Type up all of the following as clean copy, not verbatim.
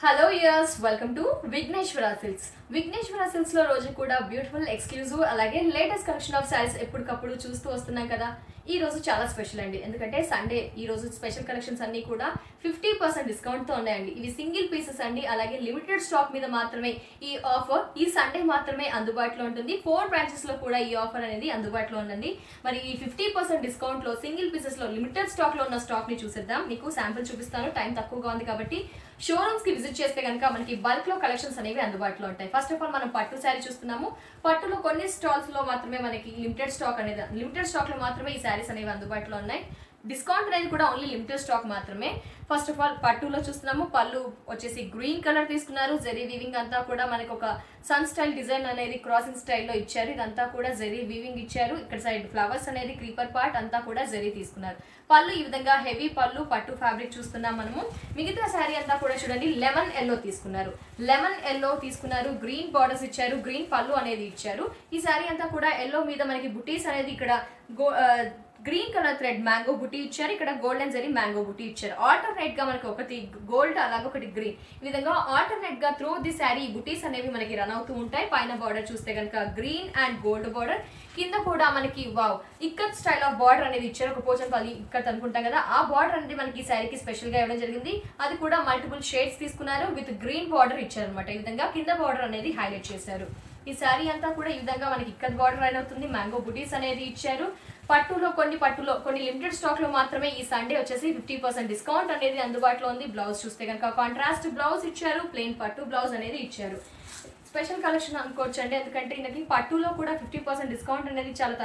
Hello ఇయర్స్ welcome to Vighneshwara silks. Vighneshwara silks లో రోజు కూడా బ్యూటిఫుల్ ఎక్స్క్లూజివ్ అలాగే లేటెస్ట్ కలెక్షన్ ఆఫ్ సారీస్ ఎప్పటికప్పుడు చూస్తూ వస్తున్నాం కదా. ఈ రోజు చాలా స్పెషల్ అండి, ఎందుకంటే సండే ఈ రోజు స్పెషల్ కలెక్షన్స్ అన్ని కూడా 50% డిస్కౌంట్ తో ఉన్నాయండి. ఇవి సింగిల్ పీసెస్ అండి, అలాగే లిమిటెడ్ స్టాక్ మీద మాత్రమే ఈ ఆఫర్ ఈ సండే మాత్రమే అందుబాటులో ఉంటుంది. 4 బ్రాంచెస్ లో కూడా ఈ ఆఫర్ అనేది అందుబాటులో ఉందండి. మరి ఈ 50% డిస్కౌంట్ లో సింగిల్ పీసెస్ లో లిమిటెడ్ స్టాక్ లో ఉన్న స్టాక్ ని చూసేద్దాం. మీకు శాంపుల్ చూపిస్తాను, టైం తక్కువగా ఉంది కాబట్టి. షోరూమ్స్ కి విజిట్ చేస్తే కనుక మనకి బల్క్ లో కలెక్షన్స్ అనేవి అందుబాటులో ఉంటాయి. ఫస్ట్ ఆఫ్ ఆల్ మనం పట్టు శారీ చూస్తున్నాము. పట్టులో కొన్ని స్టాల్స్ లో మాత్రమే మనకి లిమిటెడ్ స్టాక్ లో మాత్రమే ఈ శారీస్ అనేవి అందుబాటులో ఉన్నాయి. డిస్కౌంట్ అనేది కూడా ఓన్లీ లిమిటెడ్ స్టాక్ మాత్రమే. ఫస్ట్ ఆఫ్ ఆల్ పట్టులో చూస్తున్నాము. పళ్ళు వచ్చేసి గ్రీన్ కలర్ తీసుకున్నారు. జెరీ వీవింగ్ అంతా కూడా మనకి ఒక సన్ స్టైల్ డిజైన్ అనేది క్రాసింగ్ స్టైల్లో ఇచ్చారు. ఇదంతా కూడా జెరీ వీవింగ్ ఇచ్చారు. ఇక్కడ సైడ్ ఫ్లవర్స్ అనేది క్రీపర్ పార్ట్ అంతా కూడా జెరీ తీసుకున్నారు. పళ్ళు ఈ విధంగా హెవీ పళ్ళు పట్టు ఫ్యాబ్రిక్ చూస్తున్నాం మనము. మిగతా శారీ అంతా కూడా చూడండి లెమన్ ఎల్లో తీసుకున్నారు. గ్రీన్ బార్డర్స్ ఇచ్చారు, గ్రీన్ పళ్ళు అనేది ఇచ్చారు. ఈ శారీ అంతా కూడా ఎల్లో మీద మనకి బుటీస్ అనేది ఇక్కడ గ్రీన్ కలర్ థ్రెడ్ మ్యాంగో బుటీ ఇచ్చారు. ఇక్కడ గోల్డెన్ జరీ మ్యాంగో బుటీ ఇచ్చారు. ఆల్టర్నేట్ గా మనకి ఒకటి గోల్డ్ అలాగే ఒకటి గ్రీన్, ఈ విధంగా ఆల్టర్నేట్ గా త్రూ ది శారీ బుటీస్ అనేవి మనకి రన్ అవుతూ ఉంటాయి. పైన బార్డర్ చూస్తే కనుక గ్రీన్ అండ్ గోల్డ్ బార్డర్, కింద కూడా మనకి wow ikat style of border అనేది ఇచ్చారు. ఒక పోర్షన్ పల్లి ఇక్కత్ అనుకుంటాం కదా, ఆ బార్డర్ అనేది మనకి ఈ శారీకి స్పెషల్ గా ఇవ్వడం జరిగింది. అది కూడా మల్టిపుల్ షేడ్స్ తీసుకున్నారు. విత్ గ్రీన్ బార్డర్ ఇచ్చారు అనమాట. ఈ విధంగా కింద బార్డర్ అనేది హైలైట్ చేశారు. ఈ శారీ అంతా కూడా ఈ విధంగా మనకి ఇక్కత్ బార్డర్ అయిన అవుతుంది. మ్యాంగో బుటీస్ అనేది ఇచ్చారు. పట్టులో కొన్ని లిమిటెడ్ స్టాక్ లో మాత్రమే ఈ సండే వచ్చేసి 50% డిస్కౌంట్ అనేది అందుబాటులో ఉంది. బ్లౌజ్ చూస్తే కనుక కాంట్రాస్ట్ బ్లౌజ్ ఇచ్చారు. ప్లెయిన్ పట్టు బ్లౌజ్ అనేది ఇచ్చారు. స్పెషల్ కలెక్షన్ అనుకోవచ్చు అండి, ఎందుకంటే మనకి పట్టులో కూడా 50% డిస్కౌంట్ అనేది చాలా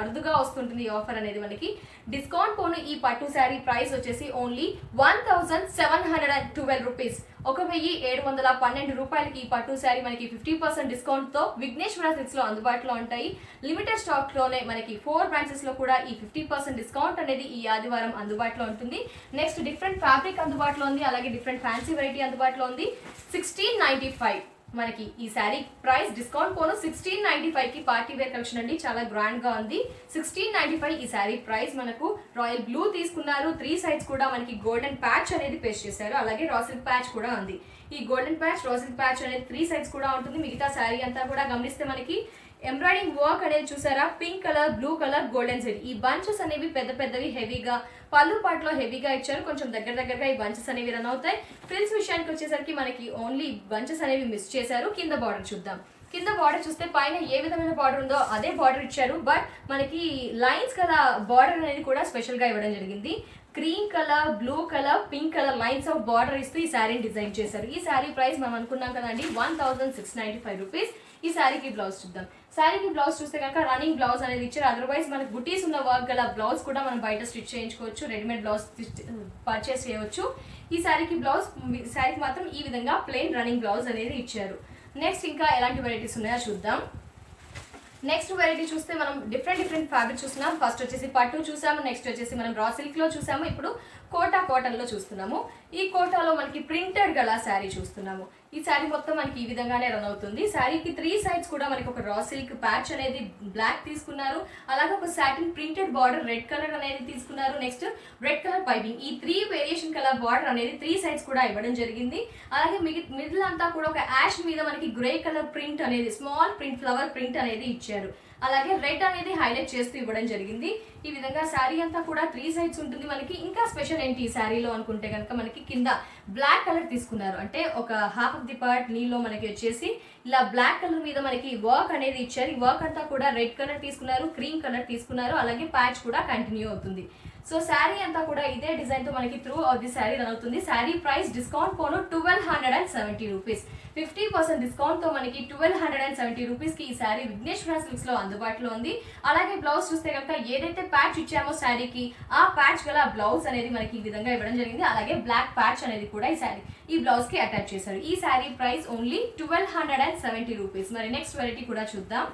అరుదుగా వస్తుంటుంది. ఈ ఆఫర్ అనేది మనకి డిస్కౌంట్ పోను ఈ పట్టు శారీ ప్రైస్ వచ్చేసి ఓన్లీ 1712 రూపీస్. 1712 రూపాయలకి ఈ పట్టు శారీ మనకి 50% డిస్కౌంట్ తో విఘ్నేశ్వర సిల్క్స్ లో అందుబాటులో ఉంటాయి. లిమిటెడ్ స్టాక్ లోనే మనకి 4 బ్రాంచెస్ లో కూడా ఈ 50% డిస్కౌంట్ అనేది ఈ ఆదివారం అందుబాటులో ఉంటుంది. నెక్స్ట్ డిఫరెంట్ ఫ్యాబ్రిక్ అందుబాటులో ఉంది, అలాగే డిఫరెంట్ ఫ్యాన్సీ వెరైటీ అందుబాటులో ఉంది. 1695 మనకి ఈ శారీ ప్రైస్ డిస్కౌంట్ పోను 1695 కి పార్టీ వేర్ కలెక్షన్ అండి, చాలా గ్రాండ్ గా ఉంది. 1695 ఈ శారీ ప్రైస్. మనకు రాయల్ బ్లూ తీసుకున్నారు. 3 సైడ్స్ కూడా మనకి గోల్డెన్ ప్యాచ్ అనేది పేస్ట్ చేశారు, అలాగే రాసిల్ ప్యాచ్ కూడా ఉంది. ఈ గోల్డెన్ ప్యాచ్ రాసిల్ ప్యాచ్ అనేది 3 సైడ్స్ కూడా ఉంటుంది. మిగతా శారీ అంతా కూడా గమనిస్తే మనకి ఎంబ్రాయిడింగ్ వర్క్ అనేది చూసారా, pink colour, blue colour, golden zari. ఈ బంచెస్ అనేవి పెద్దవి హెవీగా పళ్ళు పాటలో హెవీగా ఇచ్చారు. కొంచెం దగ్గరగా ఈ బంచెస్ అనేవి రన్ అవుతాయి. ఫ్రిల్స్ విషయానికి వచ్చేసరికి మనకి ఓన్లీ బంచెస్ అనేవి మిస్ చేశారు. కింద బార్డర్ చూద్దాం. కింద బార్డర్ చూస్తే పైన ఏ విధమైన బార్డర్ ఉందో అదే బార్డర్ ఇచ్చారు. బట్ మనకి లైన్స్ కదా బార్డర్ అనేది కూడా స్పెషల్ గా ఇవ్వడం జరిగింది. Cream colour, blue colour, pink colour lines of border ఇస్తూ ఈ శారీని డిజైన్ చేశారు. ఈ శారీ ప్రైస్ మనం అనుకున్నాం కదండి 1695 రూపీస్. ఈ శారీకి బ్లౌజ్ చూద్దాం. శారీకి బ్లౌజ్ చూస్తే కనుక రన్నింగ్ బ్లౌజ్ అనేది ఇచ్చారు. అదర్వైజ్ మనకి బుటీస్ ఉన్న వర్క్ గల బ్లౌజ్ కూడా మనం బయట స్టిచ్ చేయించుకోవచ్చు, రెడీమేడ్ బ్లౌజ్ పర్చేస్ చేయవచ్చు. ఈ శారీకి మాత్రం ఈ విధంగా ప్లెయిన్ రన్నింగ్ బ్లౌజ్ అనేది ఇచ్చారు. నెక్స్ట్ ఇంకా ఎలాంటి వెరైటీస్ ఉన్నాయో చూద్దాం. నెక్స్ట్ వెరైటీ చూస్తే మనం డిఫరెంట్ ఫ్యాబ్రిక్ చూస్తున్నాం. ఫస్ట్ వచ్చేసి పట్టు చూసాము, నెక్స్ట్ వచ్చేసి మనం రా సిల్క్ లో చూసాము, ఇప్పుడు కోటా కాటన్ లో చూస్తున్నాము. ఈ కోటాలో మనకి ప్రింటెడ్ గల శారీ చూస్తున్నాము. ఈ శారీ మొత్తం మనకి ఈ విధంగానే రన్ అవుతుంది. శారీకి 3 సైడ్స్ కూడా మనకి ఒక రా సిల్క్ ప్యాచ్ అనేది బ్లాక్ తీసుకున్నారు, అలాగే ఒక satin printed border red colour అనేది తీసుకున్నారు. నెక్స్ట్ రెడ్ కలర్ పైపింగ్, ఈ 3 వేరియేషన్ కలర్ బార్డర్ అనేది 3 సైడ్స్ కూడా ఇవ్వడం జరిగింది. అలాగే మిడిల్ అంతా కూడా ఒక యాష్ మీద మనకి గ్రే కలర్ ప్రింట్ అనేది స్మాల్ ప్రింట్ ఫ్లవర్ ప్రింట్ అనేది ఇచ్చారు. అలాగే రెడ్ అనేది హైలైట్ చేస్తూ ఇవ్వడం జరిగింది. ఈ విధంగా శారీ అంతా కూడా 3 సైడ్స్ ఉంటుంది మనకి. ఇంకా స్పెషల్ ఏంటి ఈ శారీలో అనుకుంటే కనుక మనకి కింద బ్లాక్ కలర్ తీసుకున్నారు. అంటే ఒక హాఫ్ ఆఫ్ ది పార్ట్ నీలో మనకి వచ్చేసి ఇలా బ్లాక్ కలర్ మీద మనకి వర్క్ అనేది ఇచ్చారు. ఈ వర్క్ అంతా కూడా రెడ్ కలర్ తీసుకున్నారు, క్రీమ్ కలర్ తీసుకున్నారు, అలాగే ప్యాచ్ కూడా కంటిన్యూ అవుతుంది. సో శారీ అంతా కూడా ఇదే డిజైన్ తో మనకి through of the sari run అవుతుంది. శారీ ప్రైస్ డిస్కౌంట్ పోను 1270 రూపీస్. 50% డిస్కౌంట్ తో మనకి 1270 రూపీస్ కి ఈ శారీ విఘ్నేశ్వర సిల్క్స్ లో అందుబాటులో ఉంది. అలాగే బ్లౌజ్ చూస్తే కనుక ఏదైతే ప్యాచ్ ఇచ్చామో శారీకి ఆ ప్యాచ్ గల బ్లౌజ్ అనేది మనకి ఈ విధంగా ఇవ్వడం జరిగింది. అలాగే బ్లాక్ ప్యాచ్ అనేది కూడా ఈ బ్లౌజ్ కి అటాచ్ చేశారు. ఈ శారీ ప్రైస్ ఓన్లీ 1270 రూపీస్. మరి నెక్స్ట్ వెరైటీ కూడా చూద్దాం.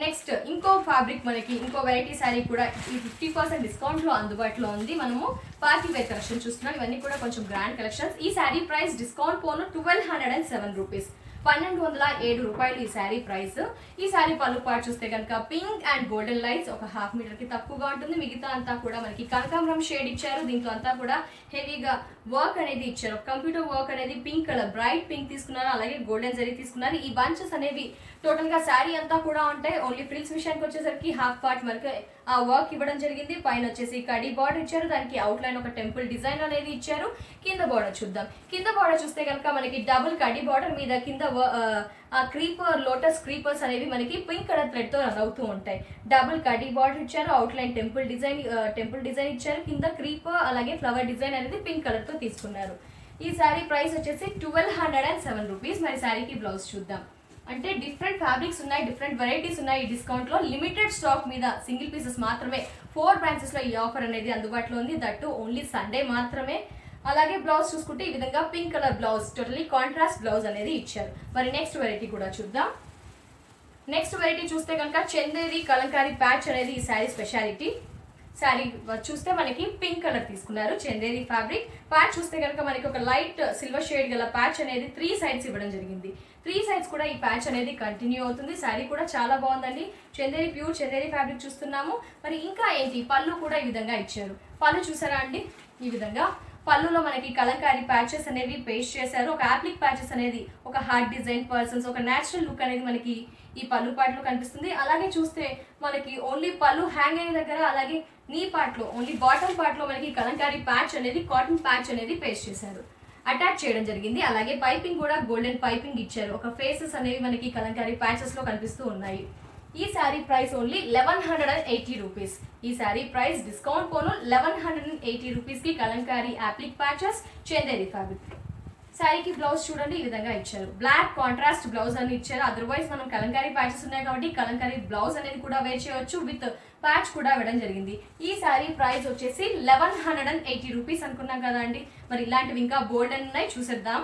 నెక్స్ట్ ఇంకో ఫ్యాబ్రిక్ మనకి ఇంకో వెరైటీ శారీ కూడా ఈ 50% డిస్కౌంట్ లో అందుబాటులో ఉంది. మనము పార్టీ వేర్ కలెక్షన్ చూస్తున్నాం. ఇవన్నీ కూడా కొంచెం గ్రాండ్ కలెక్షన్స్. ఈ శారీ ప్రైస్ డిస్కౌంట్ పోను 1207 రూపీస్. 1207 ఈ శారీ ప్రైస్. ఈ శారీ పళ్ళు పాటు చూస్తే కనుక పింక్ అండ్ గోల్డెన్ లైన్స్ ఒక హాఫ్ మీటర్ కి తక్కువగా ఉంటుంది. మిగతా అంతా కూడా మనకి కనకాంబరం షేడ్ ఇచ్చారు. దీంట్లో అంతా కూడా హెవీగా వర్క్ అనేది ఇచ్చారు. కంప్యూటర్ వర్క్ అనేది పింక్ కలర్ బ్రైట్ పింక్ తీసుకున్నారు, అలాగే గోల్డెన్ జరీ తీసుకున్నారు. ఈ బంచెస్ అనేవి టోటల్ గా శారీ అంతా కూడా ఉంటాయి. ఓన్లీ ఫ్రిల్స్ విషయానికి వచ్చేసరికి హాఫ్ పార్ట్ వరకు ఆ వర్క్ ఇవ్వడం జరిగింది. పైన వచ్చేసి కడీ బార్డర్ ఇచ్చారు, దానికి అవుట్ లైన్ ఒక టెంపుల్ డిజైన్ అనేది ఇచ్చారు. కింద బార్డర్ చూద్దాం. కింద బార్డర్ చూస్తే కనుక మనకి డబుల్ కడీ బార్డర్ మీద కింద ఆ క్రీపర్ లోటస్ క్రీపర్స్ అనేవి మనకి పింక్ కలర్ థ్రెడ్ తో రన్ అవుతూ ఉంటాయి. డబుల్ కడీ బార్డర్ ఇచ్చారు, అవుట్ లైన్ టెంపుల్ డిజైన్ ఇచ్చారు. కింద క్రీపర్ అలాగే ఫ్లవర్ డిజైన్ అనేది పింక్ కలర్ తో తీసుకున్నారు. ఈ శారీ ప్రైస్ వచ్చేసి 1207 రూపీస్. మరి శారీకి బ్లౌజ్ చూద్దాం. అంటే డిఫరెంట్ ఫ్యాబ్రిక్స్ ఉన్నాయి, డిఫరెంట్ వెరైటీస్ ఉన్నాయి. ఈ డిస్కౌంట్ లో లిమిటెడ్ స్టాక్ మీద సింగిల్ పీసెస్ మాత్రమే 4 బ్రాంచెస్ లో ఈ ఆఫర్ అనేది అందుబాటులో ఉంది. దట్టు ఓన్లీ సండే మాత్రమే. అలాగే బ్లౌజ్ చూసుకుంటే ఈ విధంగా pink colour blouse, totally contrast blouse అనేది ఇచ్చారు. మరి నెక్స్ట్ వెరైటీ కూడా చూద్దాం. నెక్స్ట్ వెరైటీ చూస్తే కనుక చందేరి కలంకారీ ప్యాచ్ అనేది ఈ శారీ స్పెషాలిటీ. శారీ చూస్తే మనకి పింక్ కలర్ తీసుకున్నారు, చందేరి ఫ్యాబ్రిక్. ప్యాచ్ చూస్తే కనుక మనకి ఒక లైట్ సిల్వర్ షేడ్ గల ప్యాచ్ అనేది 3 సైడ్స్ ఇవ్వడం జరిగింది. 3 సైడ్స్ కూడా ఈ ప్యాచ్ అనేది కంటిన్యూ అవుతుంది. శారీ కూడా చాలా బాగుందండి. చందేరి ప్యూర్ చందేరి ఫ్యాబ్రిక్ చూస్తున్నాము. మరి ఇంకా ఏంటి, పళ్ళు కూడా ఈ విధంగా ఇచ్చారు. పళ్ళు చూసారా అండి, ఈ విధంగా పళ్ళులో మనకి కలంకారీ ప్యాచెస్ అనేవి పేస్ట్ చేశారు. ఒక యాప్లిక్ ప్యాచెస్ అనేది ఒక హార్ట్ డిజైన్ పర్సన్స్, ఒక నేచురల్ లుక్ అనేది మనకి ఈ పళ్ళు పాటలో కనిపిస్తుంది. అలాగే చూస్తే మనకి ఓన్లీ పళ్ళు హ్యాంగ్ అయిన దగ్గర, అలాగే నీ పార్ట్లో ఓన్లీ బాటమ్ పార్ట్లో మనకి కలంకారీ ప్యాచ్ అనేది కాటన్ ప్యాచ్ అనేది పేస్ట్ చేశారు, అటాచ్ చేయడం జరిగింది. అలాగే పైపింగ్ కూడా గోల్డెన్ పైపింగ్ ఇచ్చారు. ఒక ఫేసెస్ అనేవి మనకి కలంకారీ ప్యాచెస్ లో కనిపిస్తూ ఉన్నాయి. ఈ శారీ ప్రైస్ ఓన్లీ 1180 రూపీస్. ఈ శారీ ప్రైస్ డిస్కౌంట్ పోను 1180 రూపీస్ కి Kalamkari appliqué patches Chanderi fabric. శారీకి బ్లౌజ్ చూడండి, ఈ విధంగా ఇచ్చారు. బ్లాక్ కాంట్రాస్ట్ బ్లౌజ్ అని ఇచ్చారు. అదర్వైజ్ మనం కలంకారీ ప్యాచెస్ ఉన్నాయి కాబట్టి కలంకారీ బ్లౌజ్ అనేది కూడా వేర్ చేయవచ్చు, విత్ ప్యాచ్ కూడా ఇవ్వడం జరిగింది. ఈ శారీ ప్రైస్ వచ్చేసి 1180 రూపీస్ అనుకున్నాం కదా అండి. మరి ఇలాంటివి ఇంకా బోల్డ్ అని ఉన్నాయి, చూసేద్దాం.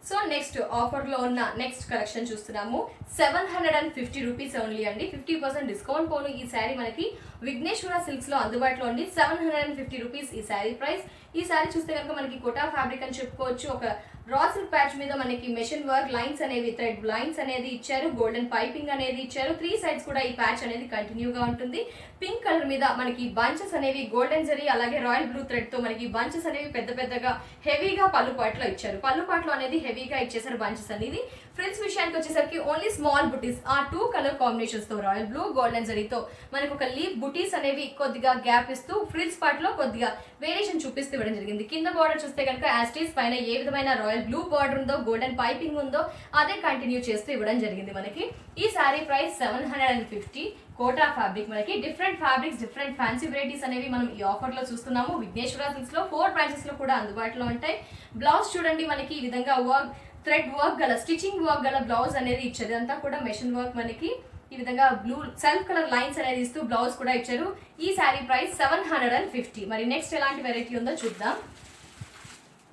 సో నెక్స్ట్ ఆఫర్ లో ఉన్న నెక్స్ట్ కలెక్షన్ చూస్తున్నాము. 750 రూపీస్ ఓన్లీ అండి. 50% డిస్కౌంట్ పోను ఈ శారీ మనకి విఘ్నేశ్వర సిల్క్స్ లో అందుబాటులో ఉంది. 750 రూపీస్ ఈ శారీ ప్రైస్. ఈ శారీ చూస్తే కనుక మనకి కోటా ఫ్యాబ్రిక్ అని చెప్పుకోవచ్చు. ఒక రా సిల్క్ ప్యాచ్ మీద మనకి మెషిన్ వర్క్ లైన్స్ అనేవి, థ్రెడ్ లైన్స్ అనేది ఇచ్చారు. గోల్డెన్ పైపింగ్ అనేది ఇచ్చారు. 3 సైడ్స్ కూడా ఈ ప్యాచ్ అనేది కంటిన్యూగా ఉంటుంది. పింక్ కలర్ మీద మనకి బంచెస్ అనేవి గోల్డెన్ జరీ అలాగే రాయల్ బ్లూ థ్రెడ్ తో మనకి బంచెస్ అనేవి పెద్ద పెద్దగా హెవీగా పళ్ళు పాటలో ఇచ్చారు. పళ్ళు పాటలో అనేది హెవీగా ఇచ్చేసారు బంచెస్ అనేది. ఫ్రిల్స్ విషయానికి వచ్చేసరికి ఓన్లీ స్మాల్ బుటీస్, ఆ 2 కలర్ కాంబినేషన్స్ తో రాయల్ బ్లూ గోల్డెన్ జరీతో మనకు ఒక లీఫ్ బుటీస్ అనేవి కొద్దిగా గ్యాప్ ఇస్తూ ఫ్రిల్స్ పార్ట్ లో కొద్దిగా వేరియేషన్ చూపిస్తూ ఇవ్వడం జరిగింది. కింద బార్డర్ చూస్తే కనుక యాస్టీస్ పైన ఏ విధమైన రాయల్ బ్లూ బార్డర్ ఉందో, గోల్డెన్ పైపింగ్ ఉందో అదే కంటిన్యూ చేస్తూ ఇవ్వడం జరిగింది మనకి. ఈ శారీ ప్రైస్ 750. కోటా ఫ్యాబ్రిక్. మనకి different fabrics, different fancy varieties అనేవి మనం ఈ ఆఫర్ లో చూస్తున్నాము. విఘ్నేశ్వర సిల్క్స్ లో 4 బ్రాంచెస్ లో కూడా అందుబాటులో ఉంటాయి. బ్లౌజ్ చూడండి, మనకి ఈ విధంగా వర్క్, థ్రెడ్ వర్క్ గల, స్టిచింగ్ వర్క్ గల బ్లౌజ్ అనేది ఇచ్చారు. ఇదంతా కూడా మెషిన్ వర్క్ మనకి ఈ విధంగా బ్లూ సెల్ఫ్ కలర్ లైన్స్ అనేది ఇస్తూ బ్లౌజ్ కూడా ఇచ్చారు. ఈ శారీ ప్రైస్ 750. మరి నెక్స్ట్ ఎలాంటి వెరైటీ ఉందో చూద్దాం.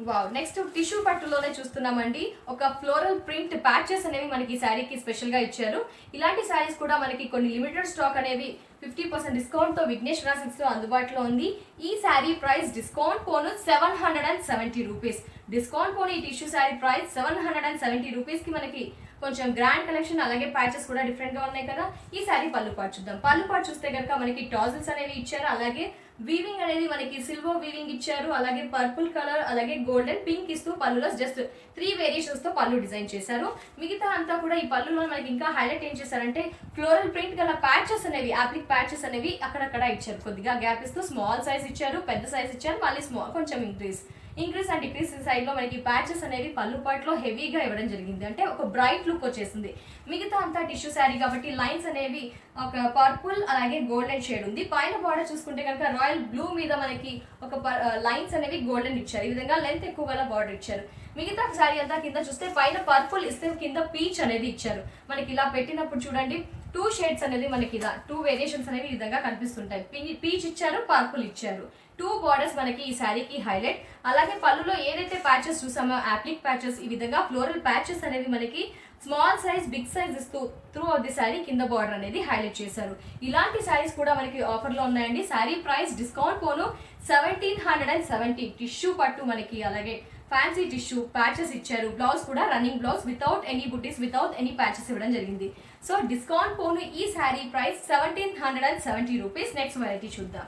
వావ్, నెక్స్ట్ టిష్యూ పట్టులోనే చూస్తున్నామండి. ఒక ఫ్లోరల్ ప్రింట్ ప్యాచెస్ అనేవి మనకి శారీకి స్పెషల్ గా ఇచ్చారు. ఇలాంటి శారీస్ కూడా మనకి కొన్ని లిమిటెడ్ స్టాక్ అనేవి 50% డిస్కౌంట్ తో విఘ్నేశ్వర సిల్క్స్ లో అందుబాటులో ఉంది. ఈ శారీ ప్రైస్ డిస్కౌంట్ పోను 770 రూపీస్. డిస్కౌంట్ పోను ఈ టిష్యూ శారీ ప్రైస్ 770 రూపీస్ కి మనకి కొంచెం గ్రాండ్ కలెక్షన్, అలాగే ప్యాచెస్ కూడా డిఫరెంట్ గా ఉన్నాయి కదా. ఈ శారీ పళ్ళు పాటు చూద్దాం. పళ్ళు పాటు చూస్తే కనుక మనకి టాజిల్స్ అనేవి ఇచ్చారు. అలాగే వీవింగ్ అనేది మనకి సిల్వర్ వీవింగ్ ఇచ్చారు. అలాగే పర్పుల్ కలర్, అలాగే గోల్డెన్ పింక్ ఇస్తూ పళ్ళులో జస్ట్ 3 వేరియేషన్స్ తో పళ్ళు డిజైన్ చేశారు. మిగతా అంతా కూడా ఈ పళ్ళులో మనకి ఇంకా హైలైట్ ఏం చేశారంటే ఫ్లోరల్ ప్రింట్ గల ప్యాచెస్ అనేవి, యాప్లిక్ ప్యాచెస్ అనేవి అక్కడక్కడ ఇచ్చారు. కొద్దిగా గ్యాప్ ఇస్తూ స్మాల్ సైజ్ ఇచ్చారు, పెద్ద సైజ్ ఇచ్చారు, మళ్ళీ స్మాల్ కొంచెం ఇంక్రీస్ అండ్ డిక్రీస్ సైడ్ లో మనకి ప్యాచెస్ అనేవి పళ్ళు పాటలో హెవీగా ఇవ్వడం జరిగింది. అంటే ఒక బ్రైట్ లుక్ వచ్చేసింది. మిగతా అంతా టిష్యూ శారీ కాబట్టి లైన్స్ అనేవి ఒక పర్పుల్ అలాగే గోల్డెన్ షేడ్ ఉంది. పైన బార్డర్ చూసుకుంటే కనుక రాయల్ బ్లూ మీద మనకి ఒక లైన్స్ అనేవి గోల్డెన్ ఇచ్చారు. ఈ విధంగా లెంత్ ఎక్కువ గల బార్డర్ ఇచ్చారు. మిగతా శారీ అంతా కింద చూస్తే పైన పర్పుల్ ఇస్తే కింద పీచ్ అనేది ఇచ్చారు. మనకి ఇలా పెట్టినప్పుడు చూడండి 2 షేడ్స్ అనేది మనకి ఇలా 2 వేరియేషన్స్ అనేవి ఈ విధంగా కనిపిస్తుంటాయి. పీచ్ ఇచ్చారు, పర్పుల్ ఇచ్చారు. 2 బార్డర్స్ మనకి ఈ శారీకి హైలైట్. అలాగే పళ్ళులో ఏదైతే ప్యాచెస్ చూసామో యాప్లిక్ ప్యాచెస్, ఈ విధంగా ఫ్లోరల్ ప్యాచెస్ అనేవి మనకి స్మాల్ సైజ్, బిగ్ సైజ్ ఇస్తూ త్రూ ఆఫ్ ది శారీ కింద బార్డర్ అనేది హైలైట్ చేశారు. ఇలాంటి శారీస్ కూడా మనకి ఆఫర్ లో ఉన్నాయండి. శారీ ప్రైస్ డిస్కౌంట్ పోను 1770. టిష్యూ పట్టు మనకి అలాగే ఫ్యాన్సీ టిష్యూ ప్యాచెస్ ఇచ్చారు. బ్లౌజ్ కూడా రన్నింగ్ బ్లౌజ్ వితౌట్ ఎనీ బుటీస్, వితౌట్ ఎనీ ప్యాచెస్ ఇవ్వడం జరిగింది. సో డిస్కౌంట్ పోను ఈ sari price 1770 rupees. Next variety చూద్దాం.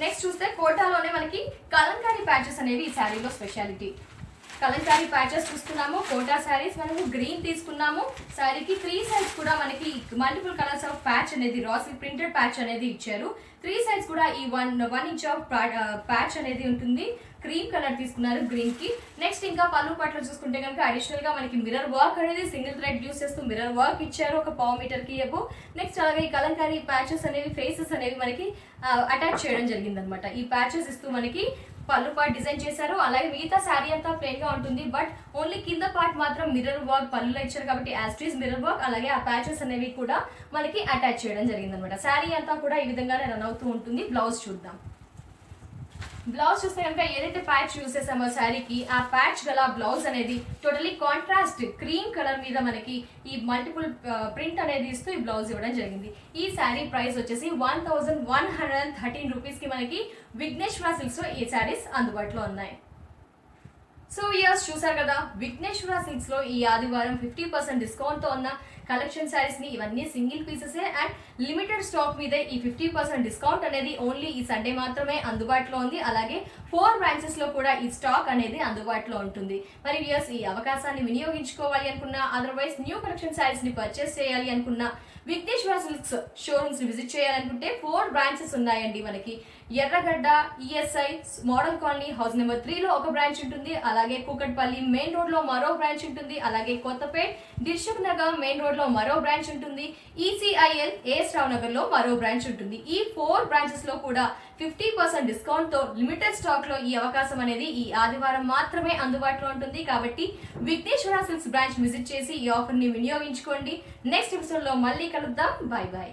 నెక్స్ట్ చూస్తే కోటాలోనే మనకి కలంకారీ ప్యాచెస్ అనేవి ఈ శారీలో స్పెషాలిటీ. కలంకారీ ప్యాచెస్ చూస్తున్నాము. కోటా శారీస్ మనము గ్రీన్ తీసుకున్నాము. శారీకి 3 సైడ్స్ కూడా మనకి మల్టిపుల్ కలర్స్ ఆఫ్ ప్యాచ్ అనేది రాసి ప్రింటెడ్ ప్యాచ్ అనేది ఇచ్చారు. 3 సైడ్స్ కూడా ఈ 1 ఇంచ్ ఆఫ్ ప్యాచ్ అనేది ఉంటుంది. క్రీమ్ కలర్ తీసుకున్నారు గ్రీన్ కి. నెక్స్ట్ ఇంకా పళ్ళు పట్లు చూసుకుంటే కనుక అడిషనల్ గా మనకి మిర్రర్ వర్క్ అనేది సింగిల్ థ్రెడ్ యూస్ చేస్తూ మిర్రర్ వర్క్ ఇచ్చారు ఒక పావు మీటర్ కి అబో. నెక్స్ట్ అలాగే ఈ కలంకారీ ప్యాచెస్ అనేవి ఫేసెస్ అనేవి మనకి అటాచ్ చేయడం జరిగింది అనమాట. ఈ ప్యాచెస్ ఇస్తూ మనకి పళ్ళు పార్ట్ డిజైన్ చేశారు. అలాగే మిగతా శారీ అంతా ప్లెయిన్ గా ఉంటుంది. బట్ ఓన్లీ కింద పార్ట్ మాత్రం మిర్రర్ వర్క్ పళ్ళులో ఇచ్చారు కాబట్టి యాస్ట్రీస్ మిర్రర్ వర్క్ అలాగే ఆ ప్యాచెస్ అనేవి కూడా మనకి అటాచ్ చేయడం జరిగింది అనమాట. శారీ అంతా కూడా ఈ విధంగానే రన్ అవుతూ ఉంటుంది. బ్లౌజ్ చూద్దాం. బ్లౌజ్ చూస్తే కనుక ఏదైతే ప్యాచ్ యూస్ చేసామో శారీకి ఆ ప్యాచ్ గల బ్లౌజ్ అనేది టోటలీ కాంట్రాస్ట్ క్రీమ్ కలర్ మీద మనకి ఈ మల్టిపుల్ ప్రింట్ అనేది ఇస్తూ ఈ బ్లౌజ్ ఇవ్వడం జరిగింది. ఈ శారీ ప్రైస్ వచ్చేసి 1113 రూపీస్ కి మనకి విఘ్నేశ్వర సిల్క్స్ లో ఈ శారీస్ అందుబాటులో ఉన్నాయి. సో ఇయర్స్ చూసారు కదా, విఘ్నేశ్వర సిల్క్స్ లో ఈ ఆదివారం 50% డిస్కౌంట్ తో ఉన్న కలెక్షన్ శారీస్ ని ఇవన్నీ single pieces and limited stock మీద ఈ 50% డిస్కౌంట్ అనేది ఓన్లీ ఈ సండే మాత్రమే అందుబాటులో ఉంది. అలాగే 4 బ్రాంచెస్ లో కూడా ఈ స్టాక్ అనేది అందుబాటులో ఉంటుంది. మరి ఇయర్స్ ఈ అవకాశాన్ని వినియోగించుకోవాలి అనుకున్నా, అదర్వైజ్ న్యూ కలెక్షన్ శారీస్ ని పర్చేస్ చేయాలి అనుకున్నా, విఘ్నేశ్వర సిల్క్స్ షోరూమ్స్ ని విజిట్ చేయాలనుకుంటే 4 బ్రాంచెస్ ఉన్నాయండి మనకి. ఎర్రగడ్డ, ESI, model colony, house number 3 లో ఒక బ్రాంచ్ ఉంటుంది. అలాగే కూకట్పల్లి మెయిన్ రోడ్ లో మరో బ్రాంచ్ ఉంటుంది. అలాగే కొత్తపేట్, దిల్సుఖ్ నగర్ మెయిన్ రోడ్ లో మరో బ్రాంచ్ ఉంటుంది. ఈసీఐఎల్, ఏఎస్ రావు నగర్ లో మరో బ్రాంచ్ ఉంటుంది. ఈ 4 బ్రాంచెస్ లో కూడా 50% డిస్కౌంట్ తో లిమిటెడ్ స్టాక్ లో ఈ అవకాశం అనేది ఈ ఆదివారం మాత్రమే అందుబాటులో ఉంటుంది. కాబట్టి విఘ్నేశ్వర సిల్క్స్ బ్రాంచ్ విజిట్ చేసి ఈ ఆఫర్ ని వినియోగించుకోండి. నెక్స్ట్ ఎపిసోడ్ లో మళ్ళీ కలుద్దాం. By by.